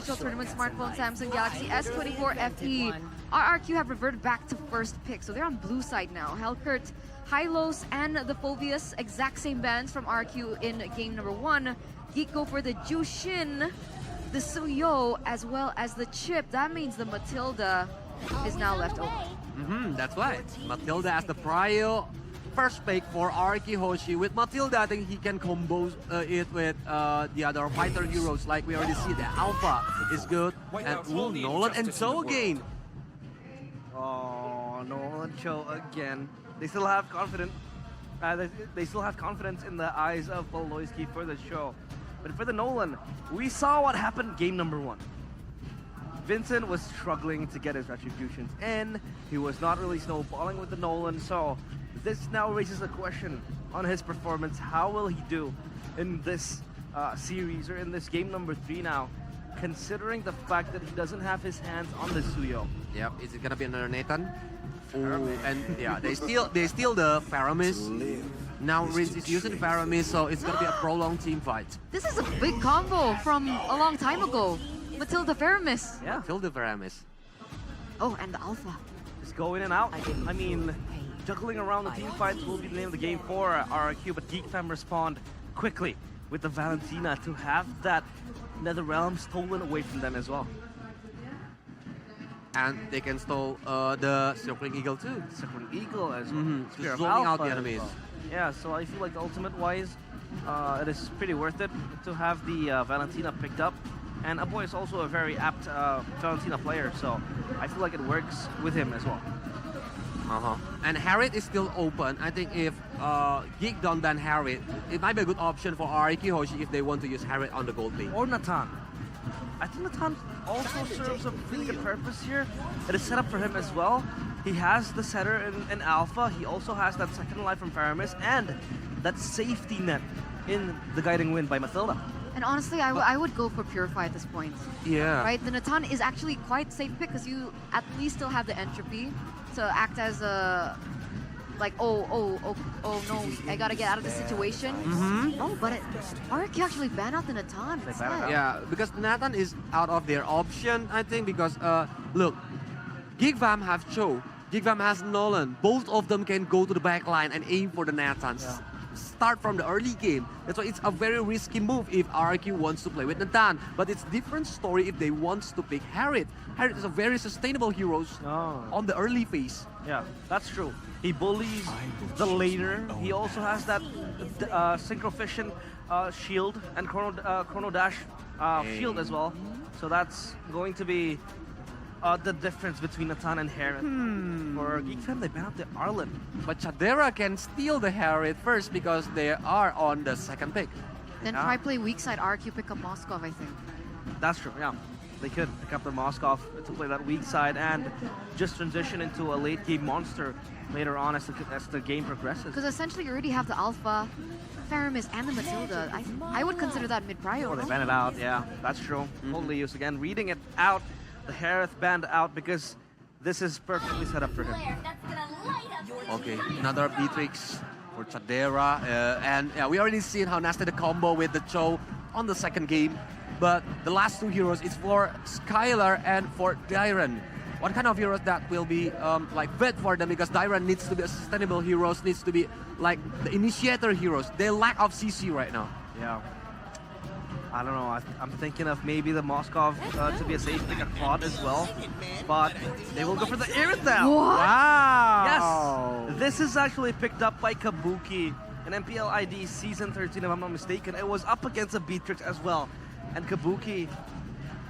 official tournament smartphone Samsung Galaxy S24 FE. RRQ have reverted back to first pick, so they're on blue side now. Hellcurt, Hylos, and the Phobius, exact same bands from RRQ in game number 1. Geek go for the Jushin, the Suyo, as well as the Chip. That means the Matilda is now left open. That's right. Matilda as the prior first pick for RRQ Hoshi. With Matilda, I think he can combo it with the other fighter heroes. Like we already see, the Alpha is good. And Nolan and Joe again. Oh, Nolan Cho again. They still have confidence. They still have confidence in the eyes of Poloisky for the show. But for the Nolan, we saw what happened game number 1. Vincent was struggling to get his retributions in. He was not really snowballing with the Nolan, so this now raises a question on his performance. How will he do in this series or in this game number 3 now, considering the fact that he doesn't have his hands on the Suyo? Yep, is it gonna be another Nathan? Ooh, and yeah, they steal the Faramis. Now Rince is using Faramis, so it's gonna be a prolonged team fight. This is a big combo from a long time ago. Matilda Faramis. Yeah. Matilda Faramis. Oh, and the Alpha. Just go in and out. I mean, juggling around the team fights will be the name of the game for RRQ, but Geek Fam respond quickly with the Valentina to have that Netherrealm stolen away from them as well. And they can stole the Circling Eagle too. Circling Eagle as well. Spear of Zooming out Alpha the as enemies. well. Yeah, so I feel like the ultimate-wise, it is pretty worth it to have the Valentina picked up. And Aboy is also a very apt Valentina player, so I feel like it works with him as well. And Harriet is still open. I think if Geek don't ban Harriet, it might be a good option for RRQ Hoshi if they want to use Harriet on the gold lane. Or Natan. I think Natan also serves a really good purpose here. It is set up for him as well. He has the setter in Alpha. He also has that second life from Faramis and that safety net in the Guiding Wind by Matilda. And honestly, I would go for Purify at this point. Yeah. Right? The Natan is actually quite safe pick because you at least still have the entropy to act as a like, oh no, I gotta get out of this situation. Oh, but RRQ actually banned out the Natan instead. Yeah, because Nathan is out of their option, I think, because look, Geek Fam have Cho, Geek Fam has Nolan. Both of them can go to the back line and aim for the Nathan. Yeah. Start from the early game. That's why it's a very risky move if RRQ wants to play with Nathan. But it's different story if they want to pick Harriet. Harriet is a very sustainable hero on the early phase. Yeah, that's true. He bullies the laner. He also has that Synchro-Fission shield and Chrono Dash shield as well. So that's going to be the difference between Natan and Harriet. For Geek Fam, they ban out the Arlen. But Chadera can steal the Harriet first because they are on the second pick. Then try play weak side RRQ pick up Moskov, I think. That's true, yeah. They could pick up the Moskov to play that weak side and just transition into a late game monster later on as the game progresses. Because essentially you already have the Alpha, Faramis, and the Matilda. I would consider that mid-prio. Oh, they ban it out, yeah, that's true. Totally used again. Reading it out, the Harith banned out because this is perfectly set up for him. Okay, another Beatrix for Chadera. And yeah, we already seen how nasty the combo with the Cho on the second game. But the last two heroes is for Skylar and for Dyran. What kind of heroes that will be like fit for them, because Dyran needs to be a sustainable heroes, needs to be like the initiator heroes. They lack of CC right now. Yeah. I don't know, I'm thinking of maybe the Moskov to be a safe pick, a Claude as well. But they will go for the Irithel. Wow! Yes! This is actually picked up by Kabuki in MPL ID Season 13, if I'm not mistaken. It was up against a Beatrix as well. And Kabuki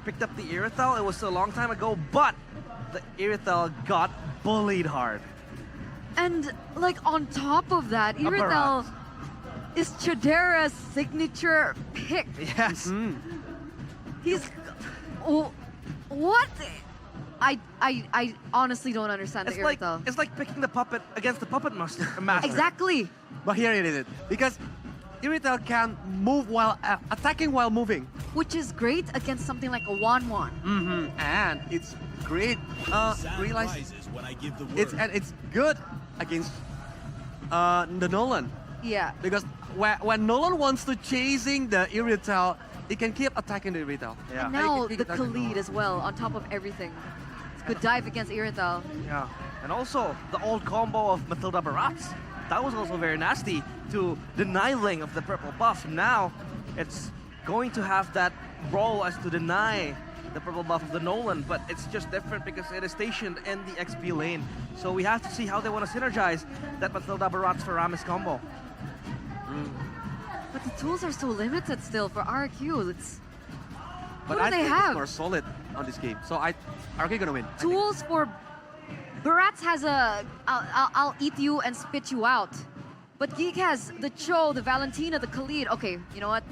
picked up the Irithel. It was a long time ago, but the Irithel got bullied hard. And like on top of that, Irithel is Chadera's signature pick. Yes. He's what? I honestly don't understand It's the like Irithel. it's like picking the puppet against the puppet master. Exactly. But here it is, because Irithel can move while attacking while moving. Which is great against something like a Wan. And it's great. Realize it's good against the Nolan. Yeah. Because when Nolan wants to chasing the Irrital, he can keep attacking the Irrital. Yeah. And now I think the that's Khalid as well, on top of everything. It's a good dive against Irrital. Yeah, and also the old combo of Matilda Barats. That was also very nasty to deny Ling of the purple buff. Now it's going to have that role as to deny the purple buff of the Nolan, but it's just different because it is stationed in the XP lane. So we have to see how they want to synergize that Matilda Barats for Ramis combo. But the tools are so limited still for RQ. But Who do I they think have? it's more solid on this game. So RK gonna win. I think. Tools for Barats has a I'll eat you and spit you out. But Geek has the Cho, the Valentina, the Khalid. Okay, you know what?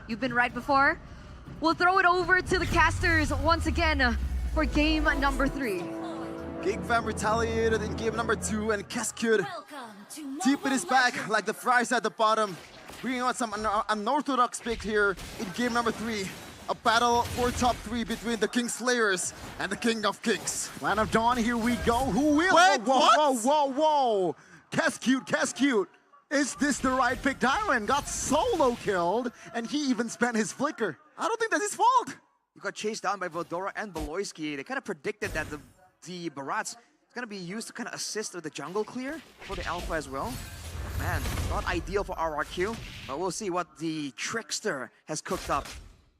You've been right before. We'll throw it over to the casters once again for game number 3. Geek fam retaliated in game number 2, and Cascade deep in his back like the fries at the bottom, bringing on some unorthodox pick here in game number 3. A battle for top 3 between the King Slayers and the King of Kings. Land of Dawn, here we go. Who will? Wait, whoa, what? whoa, whoa, whoa. Cascade. Is this the right pick? Dyron got solo killed, and he even spent his flicker. I don't think that's his fault. You got chased down by Veldora and Beloyski. They kind of predicted that the Barats is going to be used to kind of assist with the jungle clear for the Alpha as well. Man, not ideal for RRQ, but we'll see what the Trickster has cooked up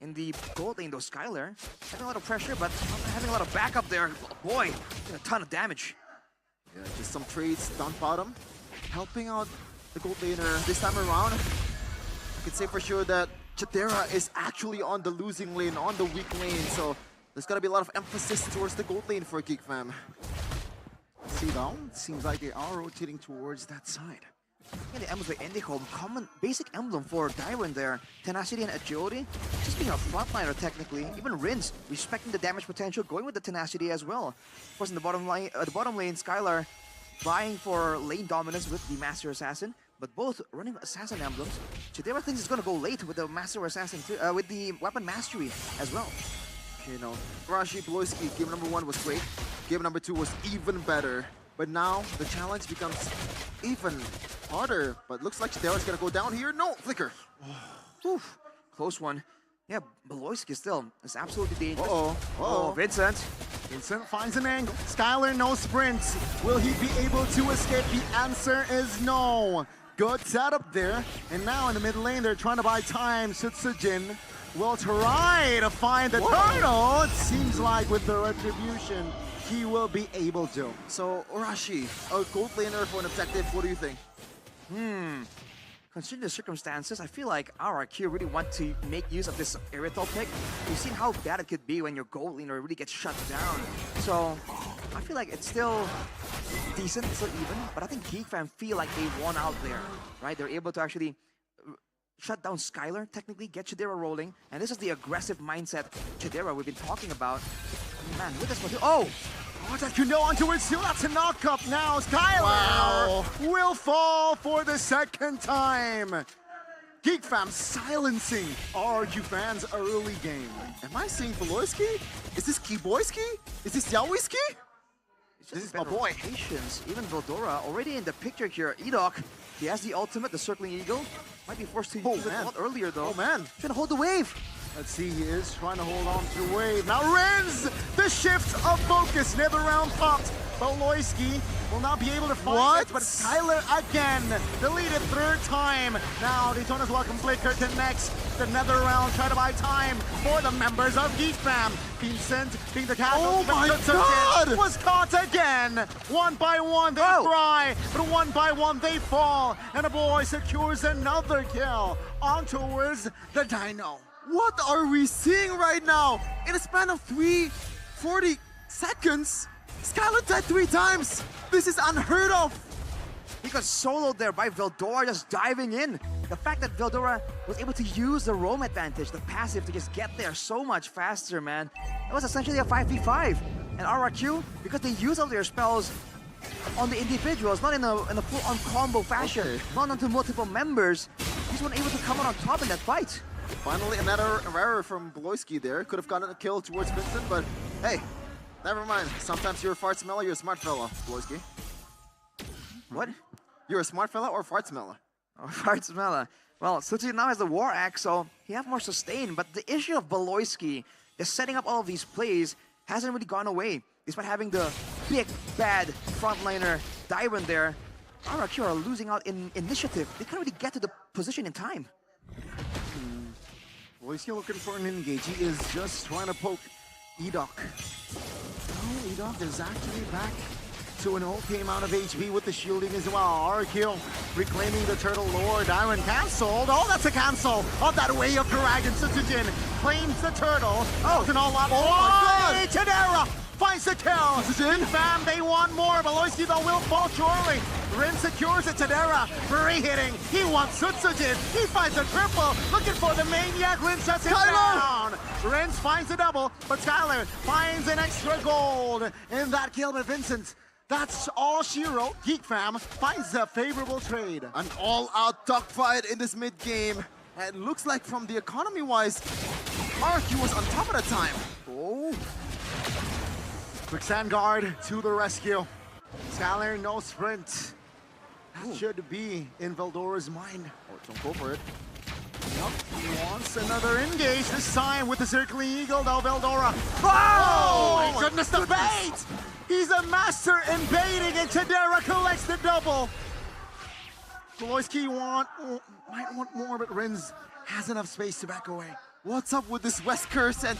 in the gold lane, though. Skylar having a lot of pressure, but not having a lot of backup there. Boy, a ton of damage. Yeah, just some trades down bottom, helping out the gold laner this time around. I can say for sure that Chadera is actually on the losing lane, on the weak lane, so there's gonna be a lot of emphasis towards the gold lane for Geek fam. See down? Seems like they are rotating towards that side. Yeah, the emblems by Indigo, common basic emblem for Dyron there. Tenacity and agility, just being a frontliner technically. Even Rince respecting the damage potential, going with the tenacity as well. Of course, in the bottom lane, Skylar vying for lane dominance with the Master Assassin, but both running assassin emblems. Chidera thinks he's gonna go late with the Master Assassin too, with the weapon mastery as well. You know, Rashi Beloyski, game number 1 was great. Game number 2 was even better. But now the challenge becomes even harder. But looks like Chidera's gonna go down here. No, flicker. Oof, close one. Yeah, Beloyski still is absolutely dangerous. Uh-oh. Vincent. Vincent finds an angle. Skylar, no sprints. Will he be able to escape? The answer is no. Good setup there. And now in the mid lane, they're trying to buy time. Sutsujin will try to find the turtle. It seems like with the retribution, he will be able to. So, Rashi, a gold laner for an objective, what do you think? Considering the circumstances, I feel like RRQ really want to make use of this Irrital pick. You've seen how bad it could be when your gold laner really gets shut down. So, I feel like it's still decent, it's still even, but I think Geek fam feel like they won out there, right? They're able to actually shut down Skylar, technically, get Chidera rolling, and this is the aggressive mindset Chidera we've been talking about. Man, with this one, oh! Oh, that can go onto it still. That's a knock-up now. Skylar will fall for the second time. Geek fam silencing RRQ fans early game. Am I seeing Beloyski? Is this Kiboyski? Is this Yawiski? This is my boy. Patience. Even Veldora already in the picture here. Edok, he has the ultimate, the Circling Eagle. Might be forced to use it a lot earlier though. Oh man. Trying to hold the wave. Let's see, he is trying to hold on to the wave. Now Renz, the shift of focus, never round popped. Beloyski will not be able to find it, but Skylar again, deleted third time. Now Daytona's welcome flicker to next. The nether round, try to buy time for the members of Geek fam. Vincent being the casualty. Oh my God! Was caught again. One by one they try, but one by one they fall. And the boy secures another kill on towards the Dino. What are we seeing right now? In a span of 40 seconds, Skylar died 3 times. This is unheard of. He got soloed there by Veldora just diving in. The fact that Veldora was able to use the roam advantage, the passive, to just get there so much faster, man. It was essentially a 5v5. And RRQ, because they use all their spells on the individuals, not in a full-on combo fashion, not onto multiple members, he's not able to come out on top in that fight. Finally, another error from Beloyski there. Could have gotten a kill towards Vincent, but hey, never mind. Sometimes you're a fart smeller, you're a smart fella, Beloyski. What? You're a smart fella or a fart smeller? Alright, Smella. Well, Suchi now has the War Axe, so he have more sustain, but the issue of Baloyski just setting up all of these plays hasn't really gone away. Despite having the big, bad frontliner Dyron there, RRQ are losing out in initiative. They can't really get to the position in time. Loyski looking for an engage. He is just trying to poke Edok. Oh, Edok is actually back to an okay amount of HP with the shielding as well. RQ reclaiming the Turtle Lord. Dyron canceled. Oh, that's a cancel of that Way of Dragon. Sutsujin claims the Turtle. Oh, it's an all-out. Oh, my God! Chidera finds the kill. Sutsujin, fam, they want more. Baloyski, though, will fall shortly. Rin secures it. Chidera re-hitting. He wants Sutsujin. He finds a triple. Looking for the maniac. Rin shuts him down. Rin finds a double, but Skylar finds an extra gold in that kill with Vincent. That's all she wrote. Geek Fam finds a favorable trade. An all-out dogfight in this mid-game. And it looks like from the economy-wise, RQ was on top at the time. Oh. Quicksand Guard to the rescue. Skylar, no sprint. That should be in Veldora's mind. Oh, don't go for it. Yep, he wants another engage, this time with the Circling Eagle, though, Veldora. Oh, My goodness, the bait! He's a master in baiting, and Chidera collects the double. Baloyski might want more, but Rins has enough space to back away. What's up with this West Curse and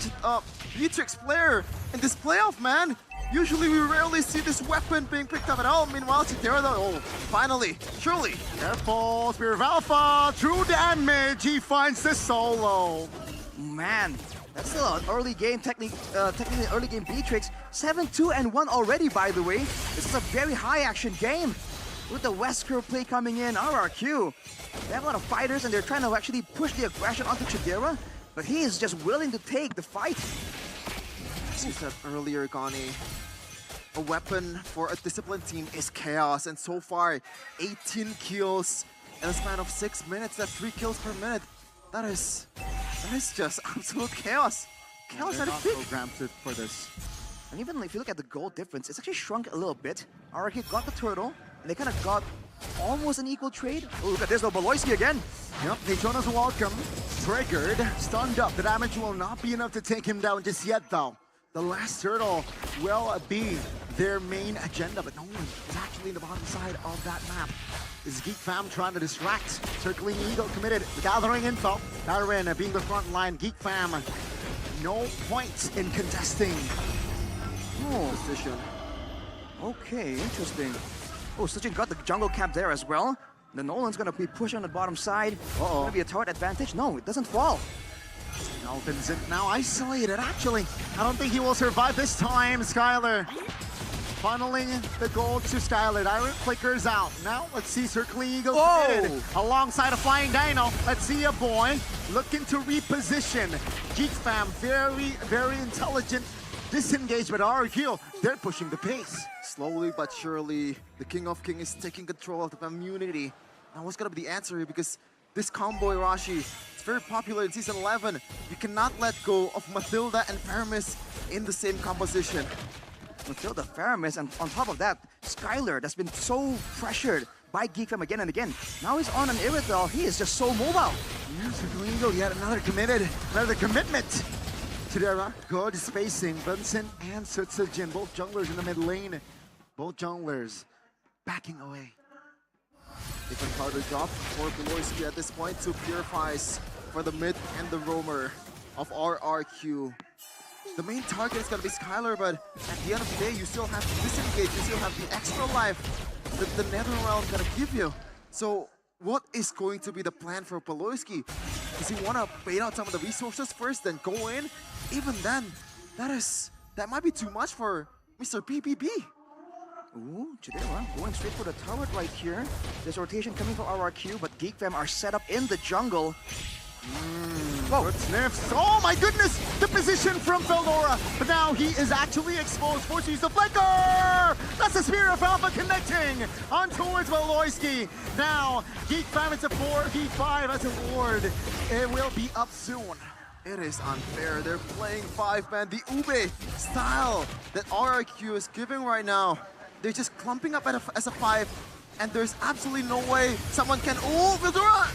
Beatrix player in this playoff, man? Usually we rarely see this weapon being picked up at all. Meanwhile, Chidera, oh, finally, surely. Careful, Spear of Alpha, true damage, he finds the solo. Man, that's still an early game, technically an early game Beatrix. 7-2 and 1 already, by the way. This is a very high action game. With the Wesker play coming in, RRQ. They have a lot of fighters and they're trying to actually push the aggression onto Chidera, but he is just willing to take the fight. As you said earlier, Gani, a weapon for a disciplined team is chaos, and so far, 18 kills in a span of 6 minutes. That's 3 kills per minute. That is just absolute chaos. Chaos They're at not its peak. programmed for this. And even if you look at the goal difference, it's actually shrunk a little bit. RRQ got the turtle, and they kind of got almost an equal trade. Oh, look at this, though, Baloyski again. Yep, Daytona's welcome. Triggered, stunned up. The damage will not be enough to take him down just yet, though. The last turtle will be their main agenda, but no one is actually in the bottom side of that map. Is Geek Fam trying to distract? Circling Eagle committed, gathering info. Darren being the front line. Geek Fam, no point in contesting. Oh, Position. okay, interesting. Oh, Suchin got the jungle camp there as well. The Nolan's gonna be pushed on the bottom side. Gonna be a turret advantage. No, it doesn't fall. Now Vincent now isolated, actually. I don't think he will survive this time, Skylar. Funneling the gold to Skylar. Iron flickers out. Now let's see Circling Eagle committed alongside a Flying Dino. Let's see a boy looking to reposition. Geek Fam, very, very intelligent disengage, but RQ, they're pushing the pace. Slowly but surely, the King of King is taking control of the community. Now what's gonna be the answer here? Because this combo, Irashi, it's very popular in Season 11. You cannot let go of Mathilda and Faramis in the same composition. Mathilda, Faramis, and on top of that, Skylar, that's been so pressured by Geek Fam again and again. Now he's on an Irithel. He is just so mobile. Circling Eagle, yet another commitment. Chidera, good spacing. Vincent and Sutsujin, both junglers in the mid lane. Both junglers backing away. Different harder job for Baloyski at this point to purifies for the mid and the roamer of RRQ. The main target is gonna be Skylar, but at the end of the day, you still have to disengage, you still have the extra life that the Nether Realm gonna give you. So what is going to be the plan for Baloyski? Does he wanna bait out some of the resources first, then go in? Even then, that might be too much for Mr. PPP. Ooh, Chidera going straight for the turret right here. There's rotation coming from RRQ, but Geek Fam are set up in the jungle. Good sniffs. Oh my goodness! The position from Veldora. But now he is actually exposed. Forced to use the flicker! That's the Spear of Alpha connecting on towards Baloyski. Now, Geek Fam, it's a 4v5 as a ward. It will be up soon. It is unfair. They're playing 5-man, the Ube style that RRQ is giving right now. They're just clumping up as a 5, and there's absolutely no way someone can. Oh, Vildura!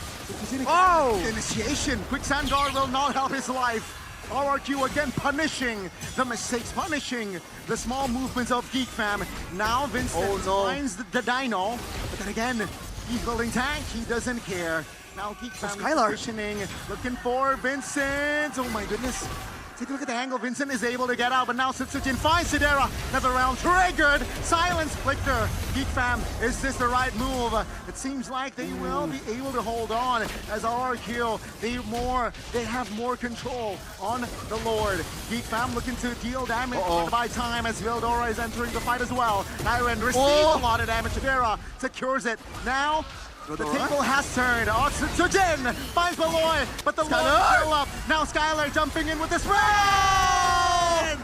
Oh! Initiation. Quicksand Guard will not help his life. RRQ again punishing the mistakes, punishing the small movements of Geek Fam. Now Vincent finds the Dino, but then again, he's building tank, he doesn't care. Now Geek Fam positioning, looking for Vincent. Oh my goodness. Take a look at the angle. Vincent is able to get out, but now Sitsujin finds Sidera. Another round triggered. Silence Flicker. Geek Fam, is this the right move? It seems like they will be able to hold on as RRQ. They have more control on the Lord. Geek Fam looking to deal damage by time as Vildora is entering the fight as well. Nyren receives a lot of damage. Sidera secures it. Now, the table has turned. Sujin finds Beloy, but the Lord is still up. Now Skylar jumping in with the spread!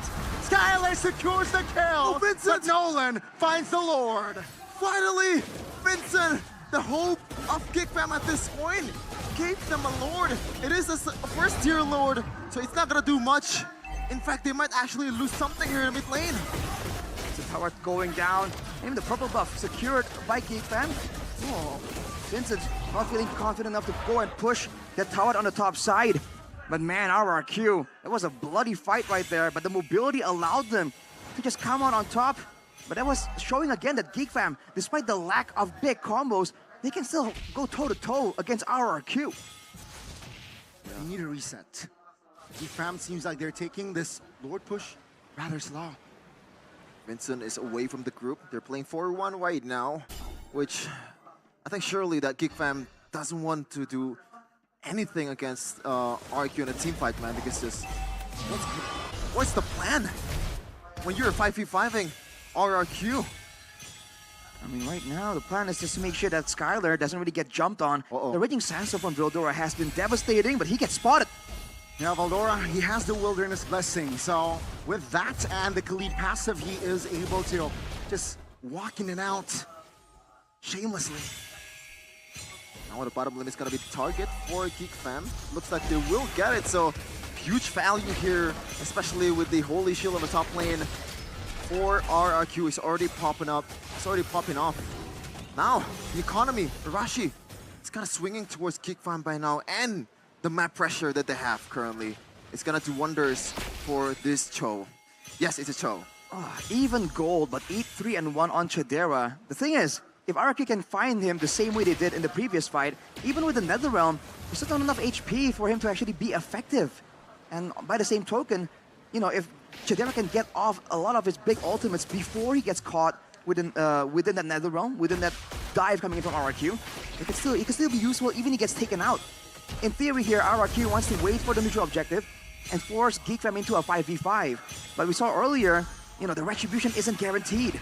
Skylar secures the kill, but Nolan finds the Lord. Finally, Vincent, the hope of Geek Fam at this point, gave them a Lord. It is a first tier Lord, so it's not gonna do much. In fact, they might actually lose something here in mid lane. The tower going down. Even the purple buff secured by Geek Fam. Oh, Vincent not feeling confident enough to go and push the tower on the top side. But man, RRQ, it was a bloody fight right there, but the mobility allowed them to just come out on top. But that was showing again that Geek Fam, despite the lack of big combos, they can still go toe-to-toe against RRQ. They need a reset. Geek Fam seems like they're taking this Lord push rather slow. Vincent is away from the group. They're playing 4-1 right now, which I think surely that Geek Fam doesn't want to do anything against RQ in a team fight, man, because this... What's the plan? When you're 5v5ing RRQ? I mean, right now, the plan is just to make sure that Skylar doesn't really get jumped on. The Raging Sandstorm from Vildora has been devastating, but he gets spotted. Now, Vildora, he has the Wilderness Blessing, so with that and the Khalid passive, he is able to just walk in and out shamelessly. Now the bottom lane is going to be the target for Geek Fam. Looks like they will get it, so huge value here, especially with the Holy Shield on the top lane. For RRQ is already popping up. It's already popping off. Now, the economy, Rashi, it's kind of swinging towards Geek Fam by now, and the map pressure that they have currently. It's going to do wonders for this Cho. Yes, it's a Cho. Even gold, but 8-3-1 on Chadera. The thing is, if RRQ can find him the same way they did in the previous fight, even with the Netherrealm, there's still not enough HP for him to actually be effective. And by the same token, you know, if Chadera can get off a lot of his big ultimates before he gets caught within that Netherrealm, within that dive coming in from RRQ, it can still be useful even if he gets taken out. In theory here, RRQ wants to wait for the neutral objective and force Geek Fam into a 5v5. But we saw earlier, you know, the retribution isn't guaranteed.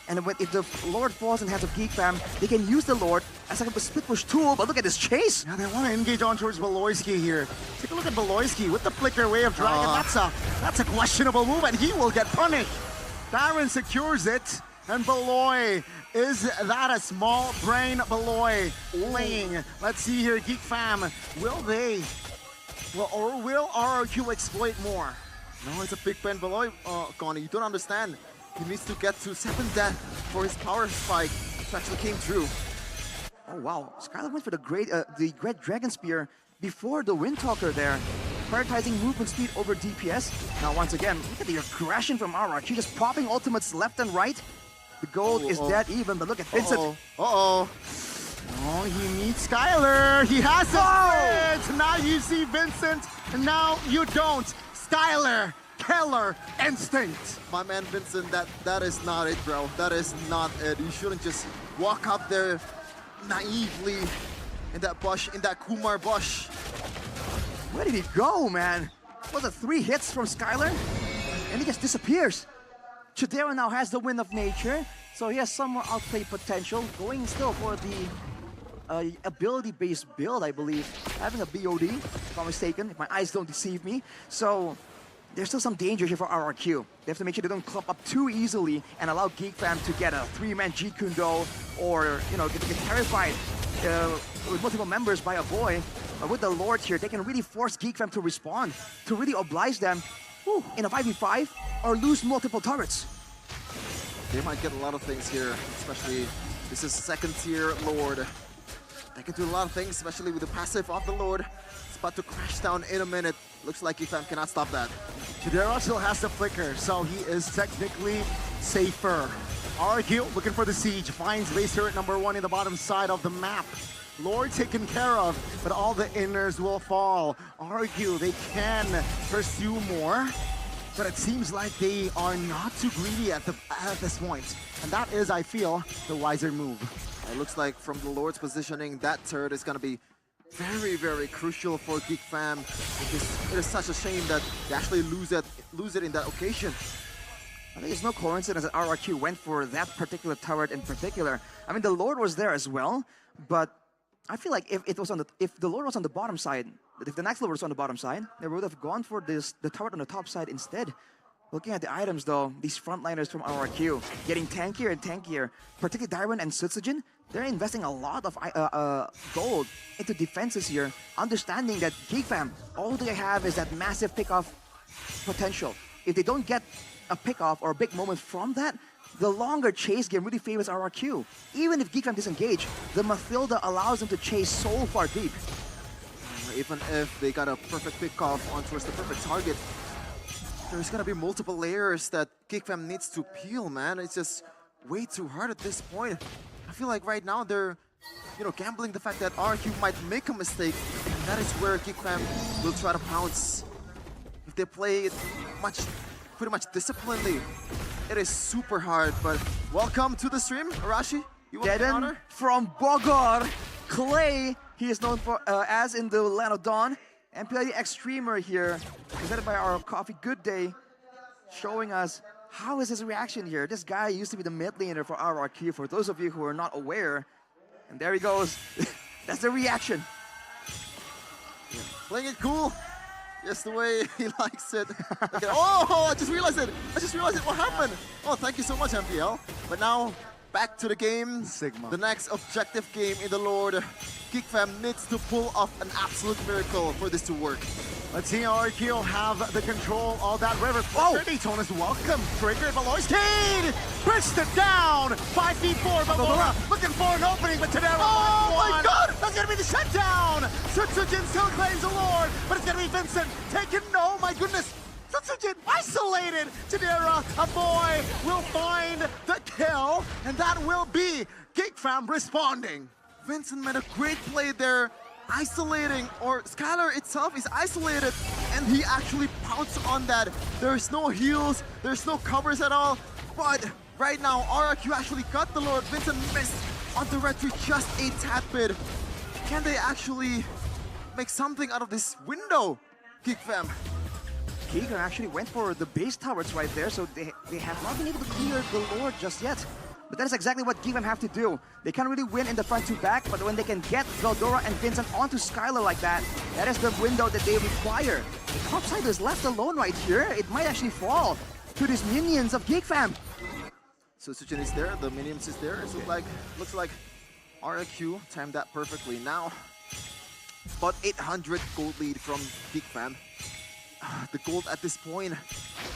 And if the Lord falls in hands of Geek Fam, they can use the Lord as like a split push tool, but look at this chase! Now they want to engage on towards Beloyski here. Take a look at Beloyski with the flicker way of dragon. That's a questionable move, and he will get punished. Darren secures it, and Beloy, is that a small brain Beloy playing? Let's see here, Geek Fam, will RRQ exploit more? No, it's a big Ben Beloy, Connie. You don't understand. He needs to get to 7 death for his power spike to actually came true. Oh wow, Skylar went for the great Dragon Spear before the Windtalker there, prioritizing movement speed over DPS. Now once again, look at the aggression from RRQ, just popping ultimates left and right. The gold is dead even, but look at Vincent. Oh, he needs Skylar. He has it. Now you see Vincent, and now you don't. Skylar, killer instinct. My man Vincent, that is not it, bro. That is not it. You shouldn't just walk up there naively in that bush, in that Kumar bush. Where did he go, man? Was it 3 hits from Skylar? And he just disappears. Chidera now has the Wind of Nature, so he has some more outplay potential, going still for the ability-based build, I believe. Having a BOD, if I'm mistaken, if my eyes don't deceive me. So there's still some danger here for RRQ. They have to make sure they don't clump up too easily and allow Geek Fam to get a 3-man Jeet Kune Do, or, you know, get terrified with multiple members by a boy. But with the Lord here, they can really force Geek Fam to respond, to really oblige them in a 5v5 or lose multiple turrets. They might get a lot of things here, especially This is second tier Lord. They can do a lot of things, especially with the passive of the Lord. It's about to crash down in a minute. Looks like Geek cannot stop that. Chidera still has the flicker, so he is technically safer. RQ looking for the siege, finds base turret number 1 in the bottom side of the map. Lord taken care of, but all the inners will fall. RQ, they can pursue more, but it seems like they are not too greedy at this point. And that is, I feel, the wiser move. It looks like from the Lord's positioning, that turret is going to be very, very crucial for Geek Fam. It is such a shame that they actually lose it in that occasion. I think it's no coincidence that RRQ went for that particular turret in particular. I mean, the Lord was there as well, but I feel like if the Lord was on the bottom side, if the next Lord was on the bottom side, they would have gone for the turret on the top side instead. Looking at the items though, these frontliners from RRQ getting tankier and tankier, particularly Darwin and Sutsujin, they're investing a lot of gold into defenses here, understanding that Geek Fam, all they have is that massive pickoff potential. If they don't get a pickoff or a big moment from that, the longer chase game really favors RRQ. Even if Geek Fam disengage, the Mathilda allows them to chase so far deep. Even if they got a perfect pickoff on towards the perfect target, there's gonna be multiple layers that Geek Fam needs to peel, man. It's just way too hard at this point. I feel like right now they're, gambling the fact that RQ might make a mistake, and that is where Geek Fam will try to pounce. If they play it pretty much disciplinedly, it is super hard. But welcome to the stream, Arashi. You want the honor? From Bogor, Clay, he is known for as in the Land of Dawn. MPLD X-Streamer here, presented by our Coffee Good Day, showing us how is his reaction here. This guy used to be the mid laner for RRQ, for those of you who are not aware. And there he goes. That's the reaction. Yeah. Playing it cool. Just the way he likes it. Okay. Oh, I just realized it. What happened? Oh, thank you so much, MPL. But now, back to the game. Sigma. The next objective game in the Lord. Geek Fam needs to pull off an absolute miracle for this to work. Let's see RQ have the control of that river. Oh! Daytona's welcome. Triggered Valoisky! Pushed it down! 5v4, Bavora looking for an opening, but Tadera. Oh my god! That's gonna be the shutdown! Sutsujin still claims the Lord, but it's gonna be Vincent taken. Oh my goodness! Sutsujin isolated! Tadera, a boy, will find the kill, and that will be Geek Fam responding. Vincent made a great play there, isolating, or Skylar itself is isolated, and he actually pounced on that. There's no heals, there's no covers at all, but right now RRQ actually got the Lord. Vincent missed on the retreat just a tad bit. Can they actually make something out of this window, Geek Fam? Geek actually went for the base towers right there, so they have not been able to clear the Lord just yet. But that is exactly what Geek Fam have to do. They can't really win in the front to back, but when they can get Veldora and Vincent onto Skylar like that, that is the window that they require. The top side is left alone right here. It might actually fall to these minions of Geek Fam. Sutsujin is there, the minions is there. It looks like RRQ timed that perfectly. Now, about 800 gold lead from Geek Fam. The gold at this point,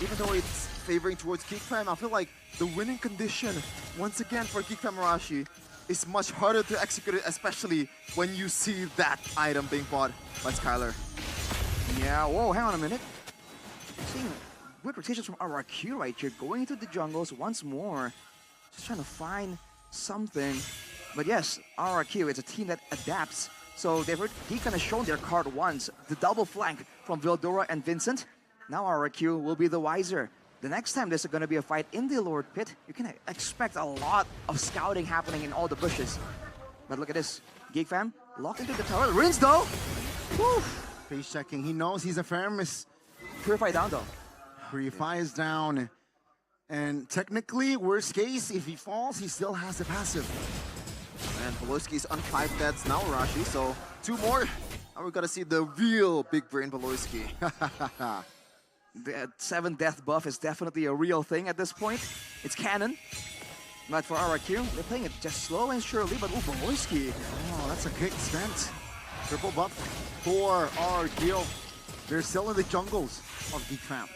even though it's favoring towards Geek Fam, I feel like the winning condition, once again for Geek Fam Arashi, is much harder to execute it, especially when you see that item being bought by Skylar. Yeah, whoa, hang on a minute. Seeing good rotations from RRQ right here, going into the jungles once more. Just trying to find something. But yes, RRQ is a team that adapts. So Geek has shown their card once, the double flank from Veldora and Vincent. Now RRQ will be the wiser. The next time there's going to be a fight in the Lord Pit, you can expect a lot of scouting happening in all the bushes. But look at this. Geek Fam locked into the tower. Rinse though! Woo. Face checking. He knows he's a Faramis. Purify down though. Purify is down. And technically, worst case, if he falls, he still has the passive. And Valoisky's on 5 deaths now, Rashi, so 2 more. And we're gonna see the real big brain Valoisky. The 7 death buff is definitely a real thing at this point. It's canon. But for RRQ, they're playing it just slow and surely, but Valoisky. Oh, that's a kick spent. Triple buff for RRQ. They're still in the jungles of Geek Fam.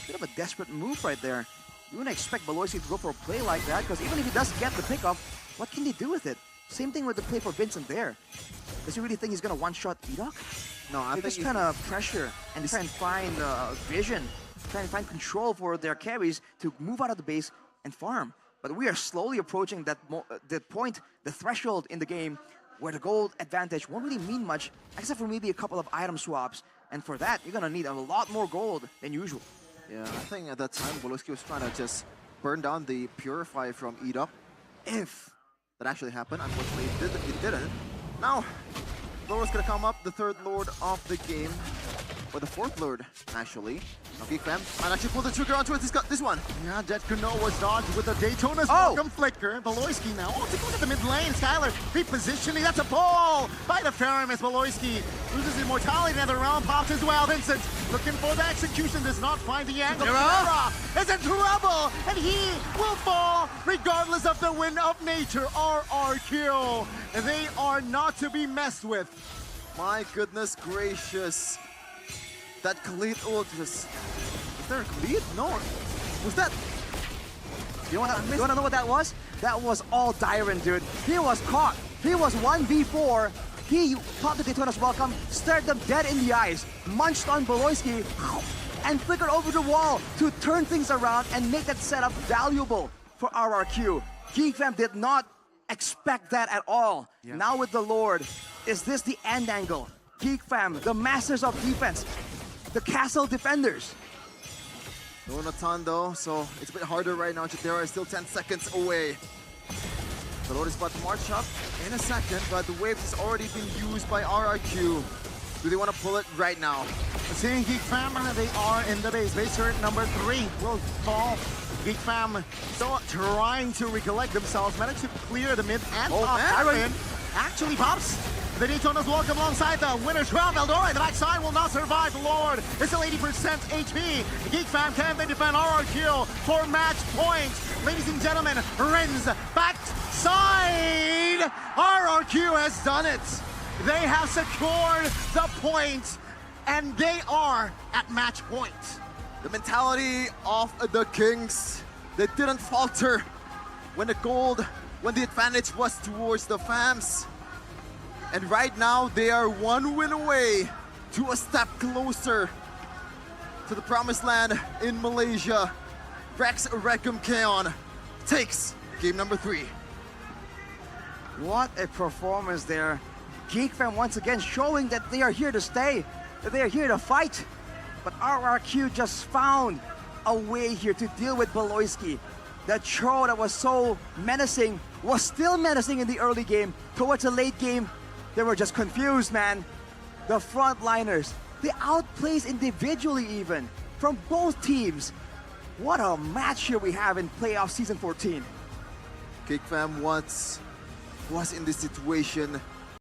Bit of a desperate move right there. You wouldn't expect Valoisky to go for a play like that, because even if he does get the pickup, what can they do with it? Same thing with the play for Vincent there. Does he really think he's gonna one-shot Edok? No, I They think just kind of pressure and try and find vision, try and find control for their carries to move out of the base and farm. But we are slowly approaching that the point, the threshold in the game where the gold advantage won't really mean much, except for maybe a couple of item swaps. And for that, you're gonna need a lot more gold than usual. Yeah, I think at that time, Voloski was trying to just burn down the Purify from Edok. If that actually happened, unfortunately it didn't. Now, Lord's gonna come up, the third Lord of the game. Or the fourth Lord, actually. Now, Geek Fam might actually pull the trigger onto it. This one. Yeah, Jet Kuno was dodged with the Daytona's Oh! welcome flicker. Voloisky now. Oh, to go to the mid lane. Skylar repositioning. That's a ball by the Ferrum as Voloisky loses immortality. Another round pops as well. Vincent looking for the execution. Does not find the angle. Terra is in trouble. And he will fall regardless of the wind of nature. RRQ. They are not to be messed with. My goodness gracious. That Khalid ult was there a Khalid? No. Was that? You wanna know what that was? That was all Dyron, dude. He was caught. He was 1v4. He caught the Daytona's welcome, stared them dead in the eyes, munched on Voloisky, and flickered over the wall to turn things around and make that setup valuable for RRQ. Geek Fam did not expect that at all. Yeah. Now with the Lord, is this the end angle? Geek Fam, the masters of defense, the castle defenders. No Natan though, so it's a bit harder right now. Chidera is still 10 seconds away. The Lord is about to march up in a second, but the wave has already been used by RRQ. Do they want to pull it right now? Seeing Geek Fam, they are in the base. Base turret number 3 will fall. Geek Fam still trying to recollect themselves. Managed to clear the mid and top. Aaron actually pops. The Daytona's welcome alongside the winner's round. Eldora, the backside will not survive. The Lord is still 80% HP. Geek Fam can they defend RRQ for match point. Ladies and gentlemen, Ren's backside. RRQ has done it. They have secured the point, and they are at match point. The mentality of the Kings, they didn't falter when the advantage was towards the Fams. And right now, they are one win away to a step closer to the promised land in Malaysia. Rex Recum Keon takes game number 3. What a performance there. Geek Fam once again showing that they are here to stay, that they are here to fight. But RRQ just found a way here to deal with Voloisky. That Cho that was so menacing was still menacing in the early game. Towards the late game, they were just confused, man. The frontliners, they outplays individually even from both teams. What a match here we have in playoff season 14. Geek Fam once was in this situation